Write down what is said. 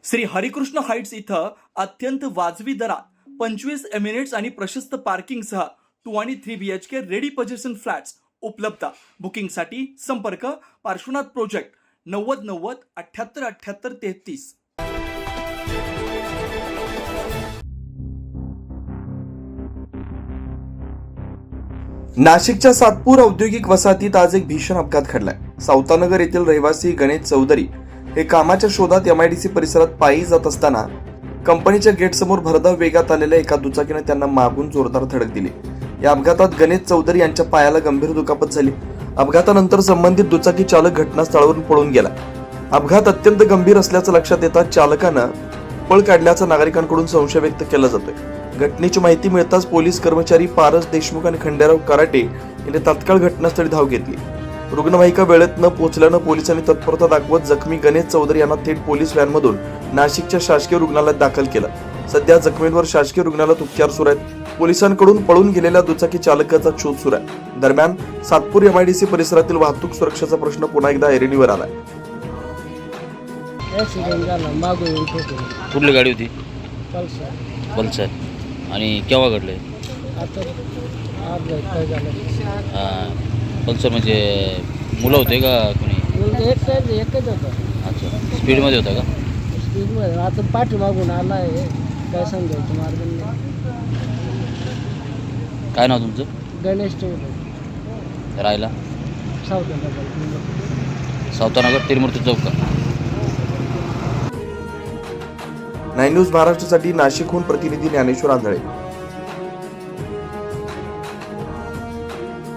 Shri Harikrishna Heights इथं अत्यंत वाजवी दरात 25 एमिरेट्स आणि प्रशस्त पार्किंगसह 2 आणि 3 BHK रेडी पोझिशन फ्लॅट्स उपलब्ध. बुकिंगसाठी संपर्क पार्श्वनाथ प्रोजेक्ट 9090 78 78 33. नाशिकच्या सातपूर औद्योगिक वसाहतीत आज एक भीषण अपघात घडलाय. सावतानगर येथील रहिवासी गणेश चौधरी हे कामाच्या शोधात MIDC परिसरात पायी जात असताना कंपनीच्या गेटसमोर भरधाव वेगात आलेल्या एका दुचाकीने त्यांना मागून जोरदार धडक दिली. या अपघातात गणेश चौधरी यांच्या पायाला गंभीर दुखापत झाली. अपघातानंतर संबंधित दुचाकी चालक घटनास्थळावरून पळून गेला. अपघात अत्यंत गंभीर असल्याचं लक्षात येताच चालकानं पळ काढल्याचा नागरिकांकडून संशय व्यक्त केला जातोय. घटनेची माहिती मिळताच पोलीस कर्मचारी पारस देशमुख आणि खंडेराव कराटे यांनी तात्काळ घटनास्थळी धाव घेतली. रुग्णवाहिका वेळेत न पोहोचल्यानं पोलिसांनी तत्परता दाखवत जखमी गणेश चौधरी यांना थेट पोलीस व्हॅनमधून नाशिकच्या शासकीय रुग्णालयात दाखल केलं. सध्या जखमींवर शासकीय रुग्णालयात उपचार सुरू आहेत. पोलिसांकडून पळून गेलेल्या दुचाकी चालकाचा शोध सुरू आहे. दरम्यान सातपूर MIDC परिसरातील वाहतूक सुरक्षेचा प्रश्न पुन्हा एकदा ऐरणीवर आलाय. कुठली गाडी होती? पल्सर. आणि केव्हा घडले? आता पल्सर म्हणजे मुलं होते का कोणी? एकच होतं. अच्छा, स्पीडमध्ये होता का? स्पीडमध्ये आता पाठीमागून आला आहे, काय समजायचं मार्ग नाही. काय नाव तुमचं? गणेश चौधरी, राहायला सावतानगर तिरुमूर्ती चौक का? 9 न्यूज महाराष्ट्रासाठी नाशिकहून प्रतिनिधी ज्ञानेश्वर आंधळे.